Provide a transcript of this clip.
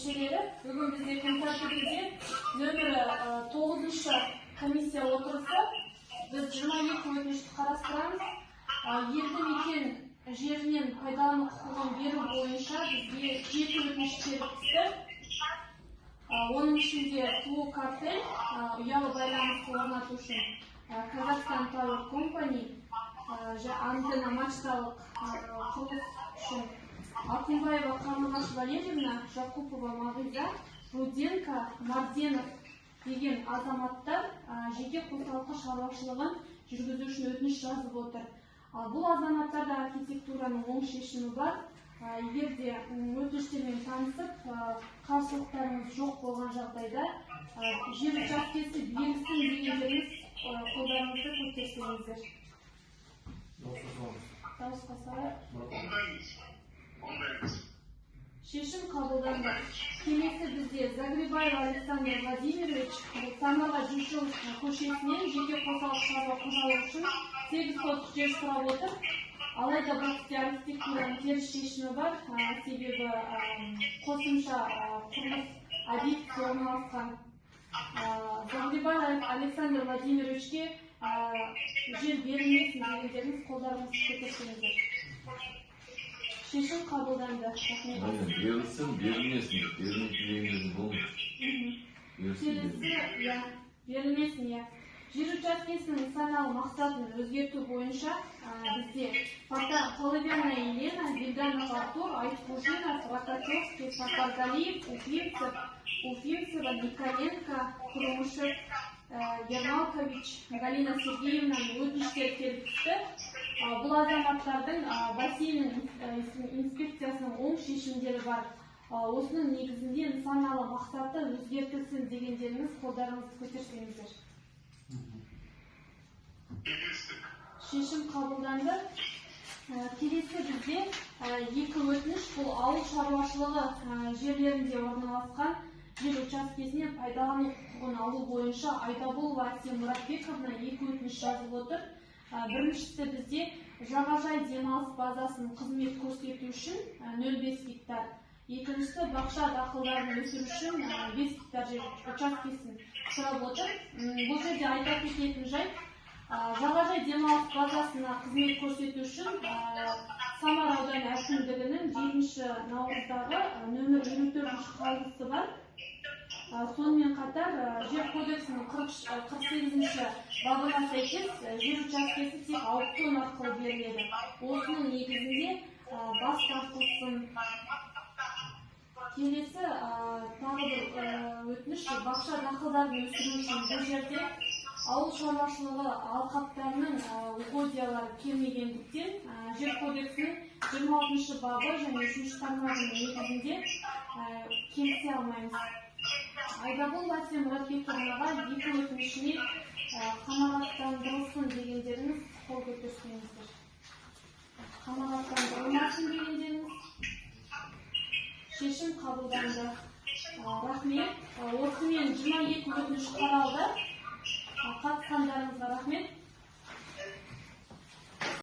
мүшелері, бүгін бізде күн тәртібінде нөмірі 9-шы комиссия отырысы. Біз 22 өтінішті қарастырамыз. Елді мекен жерінен пайдалану құқығын беру бойынша бізге 7 өтініш келіп түсті. Оның ішінде ТУ картель, ұялы байланысты орнату үшін Казахстан Tower Company, антенна мачталық құрылыс үшін Акунбаева Қарлығаш Валерьевна, Жакупова Мағиза, Руденко, Марденов деген азаматтар жеке қосалқы шаруашылығын жүргізу үшін өтініш жазып отыр. Бұл азаматтарда архитектураның оң шешімі бар. Егер де өтініштермен танысып, қарсылықтарыңыз жоқ болған жағдайда жер учаскесі берілсін дегендеріңіз қолдарыңызды көтерсеңіздер. Дауысқа салайық. Шешім қабылданды. Келесі бізде Загребаев Александр Владимирович Самара Жушыл көшесінен жеке қосалқы шаруа қожалығы үшін 8 сотық жер сұрап отыр. Алайда бұл архитектураның теріс шешімі бар, себебі қосымша құрылыс объектісі орналасқан. Загребаев Александр Владимировичке жер берілмесін дегендеріңіз қолдарыңызды көтерсеңіздер. Шешім қабылданды. Берілсін, берілмесін. Берілмесін болмайды. Берілмесін, жер учаскесінің нысаналы мақсатын өзгерту бойынша бізде Половина Елена, Вильданов Артур, Айтқужинов, Рокачевский, Сапаргалиев, Уфимцева, Николенко, Крумышев, Ермалкович, Галина Сергеевна өтініштер келіп түсті. Бұл азаматтардың бассейн инспекциясының оң шешімдері бар. Осының негізінде нысаналы мақсаты өзгертілсін дегендеріңіз қолдарыңызды көтерсеңіздер. Шешім қабылданды. Келесі бізде екі өтініш, бұл ауыл шаруашылығы жерлерінде орналасқан жер учаскесінен пайдалану құқығын алу бойынша Айдабулова Асия Мұратбековна екі өтініш жазып отыр. Біріншісі бізде жағажай демалыс базасының қызмет көрсету үшін 0,5 гектар. Екіншісі бақша дақылдарын өсіру үшін 5 гектар жер учаскесін сұрап отыр. Бұл жерде айта кететін жайт, жағажай демалыс базасына қызмет көрсету үшін Самар ауданы әкімдігінің 7 наурыздағы нөмір 24 қаулысы бар. Сонымен қатар жер кодексінің 48 бабына сәйкес жер учаскесі тек аукцион арқылы беріледі. Осының негізінде бас тартылсын. Келесі тағы бір өтініш, бақша дақылдарын өсіру үшін бұл жерде ауыл шаруашылығы алқаптарының угодиялары келмегендіктен жер кодексінің 26 бабы және 3 тармағының негізінде келісе алмаймыз. Айдабулова Асия Мұратбековнаға екі өтінішіне қанағаттандырылсын дегендеріңіз қол көтерсеңіздер. Қанағаттандырылмасын дегендеріңіз. Шешім қабылданды. Рахмет. Осымен 22 өтініш қаралды. Қатысқандарыңызға рахмет.